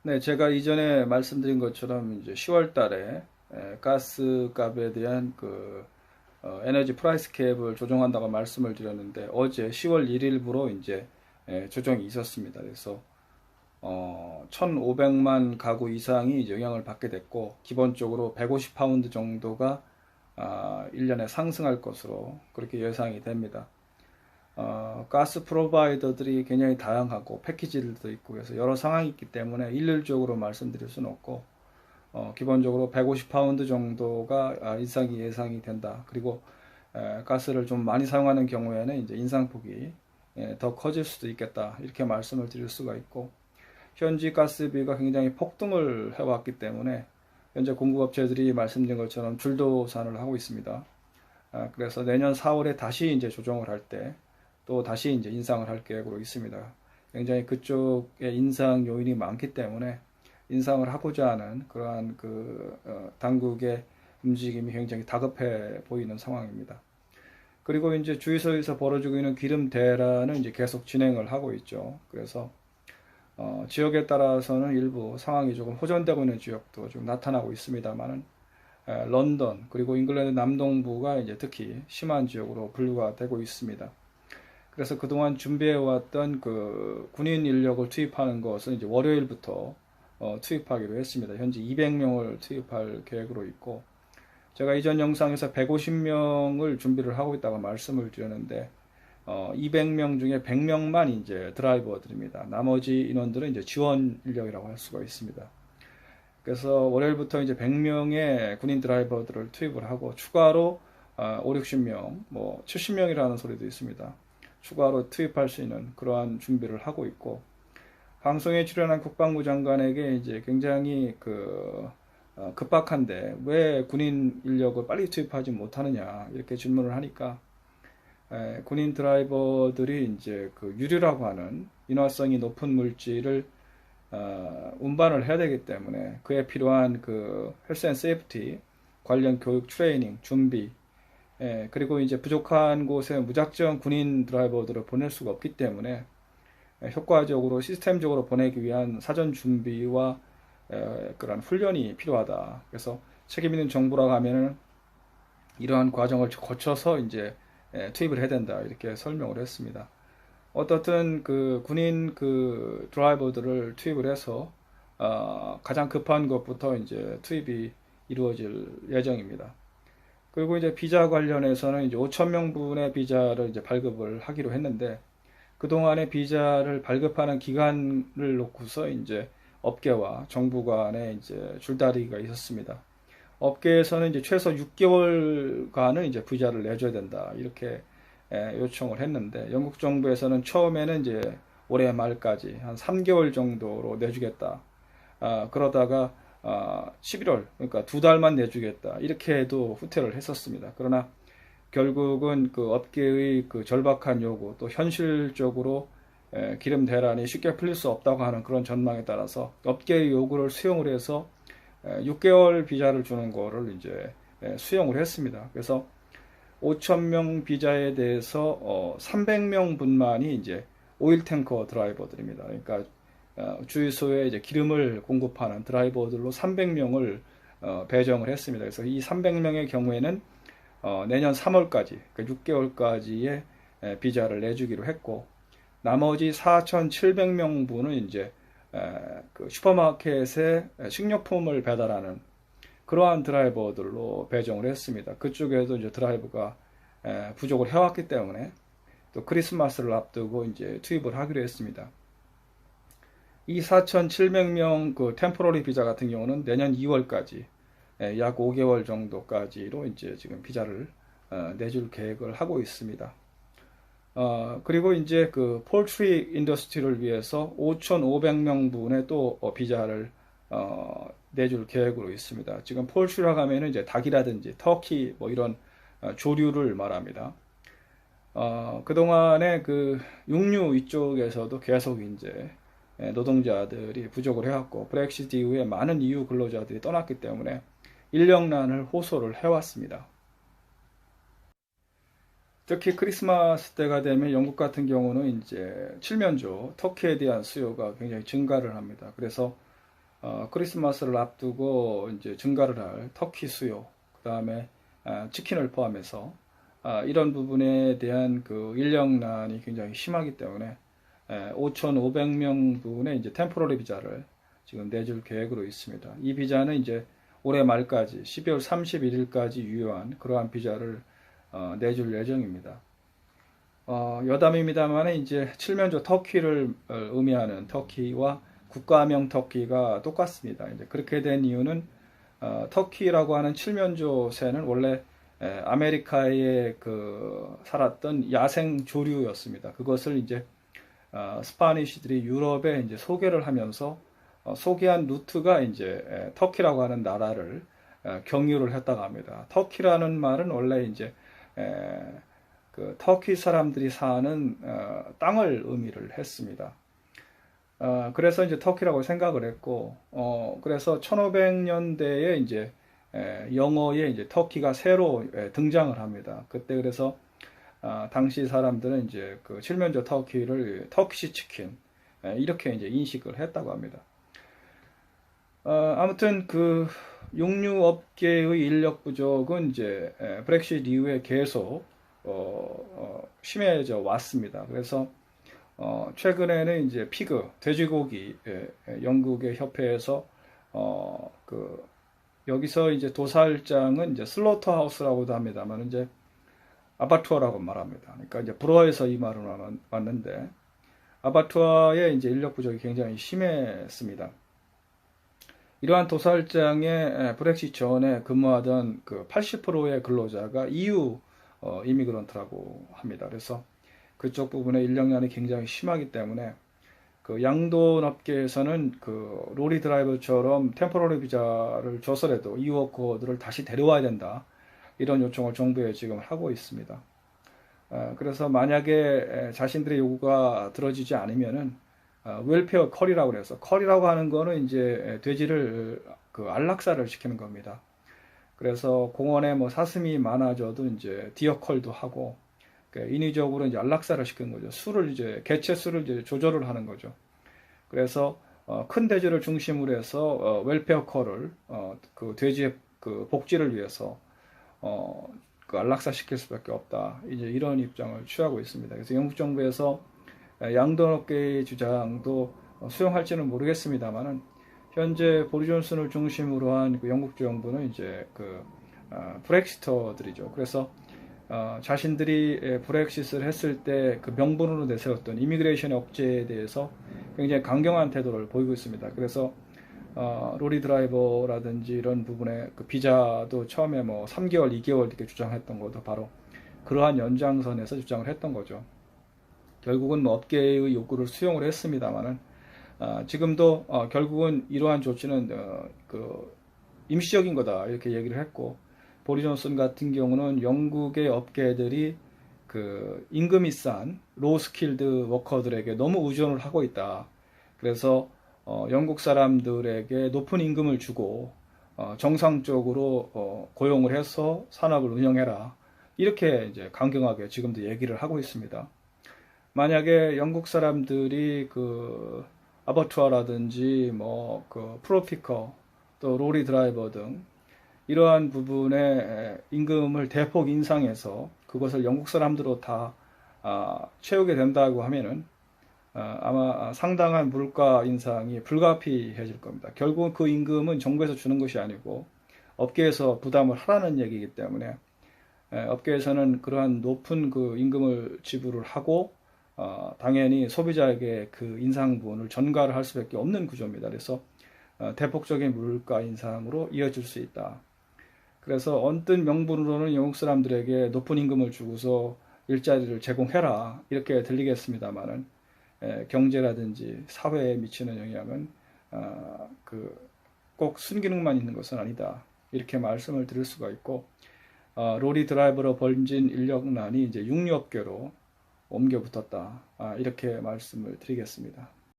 네, 제가 이전에 말씀드린 것처럼 이제 10월 달에 가스 값에 대한 에너지 프라이스 캡을 조정한다고 말씀을 드렸는데 어제 10월 1일부로 이제 조정이 있었습니다. 그래서 1,500만 가구 이상이 이제 영향을 받게 됐고 기본적으로 150파운드 정도가 1년에 상승할 것으로 그렇게 예상이 됩니다. 가스 프로바이더들이 굉장히 다양하고 패키지들도 있고 그래서 여러 상황이 있기 때문에 일률적으로 말씀드릴 수는 없고 기본적으로 150파운드 정도가 인상이 예상이 된다. 그리고 가스를 좀 많이 사용하는 경우에는 이제 인상폭이 더 커질 수도 있겠다. 이렇게 말씀을 드릴 수가 있고 현지 가스비가 굉장히 폭등을 해왔기 때문에 현재 공급업체들이 말씀드린 것처럼 줄도산을 하고 있습니다. 그래서 내년 4월에 다시 이제 조정을 할 때 또 다시 이제 인상을 할 계획으로 있습니다. 굉장히 그쪽에 인상 요인이 많기 때문에 인상을 하고자 하는 그러한 당국의 움직임이 굉장히 다급해 보이는 상황입니다. 그리고 이제 주유소에서 벌어지고 있는 기름 대란은 이제 계속 진행을 하고 있죠. 그래서 지역에 따라서는 일부 상황이 조금 호전되고 있는 지역도 좀 나타나고 있습니다만은 런던 그리고 잉글랜드 남동부가 이제 특히 심한 지역으로 분류가 되고 있습니다. 그래서 그동안 준비해왔던 군인 인력을 투입하는 것은 이제 월요일부터 투입하기로 했습니다. 현재 200명을 투입할 계획으로 있고 제가 이전 영상에서 150명을 준비를 하고 있다고 말씀을 드렸는데 200명 중에 100명만 이제 드라이버들입니다. 나머지 인원들은 이제 지원 인력이라고 할 수가 있습니다. 그래서 월요일부터 이제 100명의 군인 드라이버들을 투입을 하고 추가로 5, 60명, 뭐 70명이라는 소리도 있습니다. 추가로 투입할 수 있는 그러한 준비를 하고 있고 방송에 출연한 국방부 장관에게 이제 굉장히 급박한데 왜 군인 인력을 빨리 투입하지 못하느냐 이렇게 질문을 하니까 군인 드라이버들이 이제 유류라고 하는 인화성이 높은 물질을 운반을 해야 되기 때문에 그에 필요한 헬스 앤 세이프티 관련 교육 트레이닝 준비 그리고 이제 부족한 곳에 무작정 군인 드라이버들을 보낼 수가 없기 때문에 효과적으로 시스템적으로 보내기 위한 사전 준비와 그런 훈련이 필요하다. 그래서 책임 있는 정부라고 하면은 이러한 과정을 거쳐서 이제 투입을 해야 된다. 이렇게 설명을 했습니다. 어떻든 군인 드라이버들을 투입을 해서 가장 급한 것부터 이제 투입이 이루어질 예정입니다. 그리고 이제 비자 관련해서는 이제 5천 명분의 비자를 이제 발급을 하기로 했는데 그동안에 비자를 발급하는 기간을 놓고서 이제 업계와 정부 간에 이제 줄다리기가 있었습니다. 업계에서는 이제 최소 6개월간은 이제 비자를 내줘야 된다. 이렇게 요청을 했는데 영국 정부에서는 처음에는 이제 올해 말까지 한 3개월 정도로 내주겠다. 그러다가 11월 그러니까 2달만 내주겠다 이렇게 해도 후퇴를 했었습니다. 그러나 결국은 업계의 절박한 요구 또 현실적으로 기름 대란이 쉽게 풀릴 수 없다고 하는 그런 전망에 따라서 업계의 요구를 수용을 해서 6개월 비자를 주는 거를 이제 수용을 했습니다. 그래서 5,000명 비자에 대해서 300명 분만이 이제 오일 탱커 드라이버들입니다. 그러니까 주유소에 이제 기름을 공급하는 드라이버들로 300명을 배정을 했습니다. 그래서 이 300명의 경우에는 내년 3월까지, 그러니까 6개월까지의 비자를 내주기로 했고, 나머지 4,700명 분은 이제 슈퍼마켓에 식료품을 배달하는 그러한 드라이버들로 배정을 했습니다. 그쪽에도 이제 드라이버가 부족을 해왔기 때문에 또 크리스마스를 앞두고 이제 투입을 하기로 했습니다. 이 4,700명 템포러리 비자 같은 경우는 내년 2월까지 약 5개월 정도까지로 이제 지금 비자를 내줄 계획을 하고 있습니다. 그리고 이제 폴트리 인더스트리를 위해서 5,500명분의 또 비자를 내줄 계획으로 있습니다. 지금 폴트리라고 하면은 이제 닭이라든지 터키 뭐 이런 조류를 말합니다. 그동안에 육류 이쪽에서도 계속 이제 노동자들이 부족을 해왔고 브렉시트 이후에 많은 EU 근로자들이 떠났기 때문에 인력난을 호소를 해왔습니다. 특히 크리스마스 때가 되면 영국 같은 경우는 이제 칠면조, 터키에 대한 수요가 굉장히 증가를 합니다. 그래서 크리스마스를 앞두고 이제 증가를 할 터키 수요, 그 다음에 치킨을 포함해서 이런 부분에 대한 그 인력난이 굉장히 심하기 때문에 5,500명분의 이제 템포러리 비자를 지금 내줄 계획으로 있습니다. 이 비자는 이제 올해 말까지 12월 31일까지 유효한 그러한 비자를 내줄 예정입니다. 여담입니다만 이제 칠면조 터키를 의미하는 터키와 국가명 터키가 똑같습니다. 이제 그렇게 된 이유는 터키라고 하는 칠면조 새는 원래 아메리카에 그 살았던 야생 조류였습니다. 그것을 이제 스파니시들이 유럽에 이제 소개를 하면서 소개한 루트가 이제 터키라고 하는 나라를 경유를 했다고 합니다. 터키라는 말은 원래 이제 그 터키 사람들이 사는 땅을 의미를 했습니다. 그래서 이제 터키라고 생각을 했고, 그래서 1500년대에 이제 영어에 이제 터키가 새로 등장을 합니다. 그때 그래서 당시 사람들은 이제 그 칠면조 터키를 터키시 치킨 이렇게 이제 인식을 했다고 합니다. 아무튼 그 육류업계의 인력 부족은 이제 브렉시트 이후에 계속 심해져 왔습니다. 그래서 최근에는 이제 피그 돼지고기 영국의 협회에서 그 여기서 이제 도살장은 이제 슬로터 하우스라고도 합니다만 이제 아바투어라고 말합니다. 그러니까 이제 불어에서 이 말은 왔는데 아바투어의 이제 인력 부족이 굉장히 심했습니다. 이러한 도살장에 브렉시트 전에 근무하던 그 80%의 근로자가 EU 이미그런트라고 합니다. 그래서 그쪽 부분에 인력난이 굉장히 심하기 때문에 그 양돈 업계에서는 그 로리 드라이버처럼 템포러리 비자를 줘서라도 EU 워커들을 다시 데려와야 된다. 이런 요청을 정부에 지금 하고 있습니다. 그래서 만약에 자신들의 요구가 들어지지 않으면은 웰페어 컬이라고 해서 컬이라고 하는 거는 이제 돼지를 그 안락사를 시키는 겁니다. 그래서 공원에 뭐 사슴이 많아져도 이제 디어 컬도 하고 인위적으로 이제 안락사를 시키는 거죠. 수를 이제 개체 수를 이제 조절을 하는 거죠. 그래서 큰 돼지를 중심으로 해서 웰페어 컬을 그 돼지의 그 복지를 위해서 그 안락사 시킬 수밖에 없다. 이제 이런 입장을 취하고 있습니다. 그래서 영국 정부에서 양돈업계의 주장도 수용할지는 모르겠습니다만은 현재 보리 존슨을 중심으로 한 그 영국 정부는 이제 그 브렉시터들이죠. 그래서 자신들이 브렉시트를 했을 때 그 명분으로 내세웠던 이미그레이션 억제에 대해서 굉장히 강경한 태도를 보이고 있습니다. 그래서 로리 드라이버라든지 이런 부분에 그 비자도 처음에 뭐 3개월, 2개월 이렇게 주장했던 것도 바로 그러한 연장선에서 주장을 했던 거죠. 결국은 뭐 업계의 요구를 수용을 했습니다만은 지금도 결국은 이러한 조치는 그 임시적인 거다 이렇게 얘기를 했고 보리 존슨 같은 경우는 영국의 업계들이 그 임금이 싼 로우 스킬드 워커들에게 너무 의존을 하고 있다. 그래서 영국 사람들에게 높은 임금을 주고 정상적으로 고용을 해서 산업을 운영해라. 이렇게 이제 강경하게 지금도 얘기를 하고 있습니다. 만약에 영국 사람들이 그 아버투어라든지 뭐 그 프로피커 또 로리 드라이버 등 이러한 부분에 임금을 대폭 인상해서 그것을 영국 사람들로 다 채우게 된다고 하면은 아마 상당한 물가 인상이 불가피해질 겁니다. 결국 그 임금은 정부에서 주는 것이 아니고 업계에서 부담을 하라는 얘기이기 때문에 업계에서는 그러한 높은 그 임금을 지불을 하고 당연히 소비자에게 그 인상분을 전가를 할 수밖에 없는 구조입니다. 그래서 대폭적인 물가 인상으로 이어질 수 있다. 그래서 언뜻 명분으로는 영국 사람들에게 높은 임금을 주고서 일자리를 제공해라 이렇게 들리겠습니다만은 경제라든지 사회에 미치는 영향은 꼭 순기능만 있는 것은 아니다 이렇게 말씀을 드릴 수가 있고 로리 드라이버로 벌어진 인력난이 이제 육류업계로 옮겨 붙었다 이렇게 말씀을 드리겠습니다.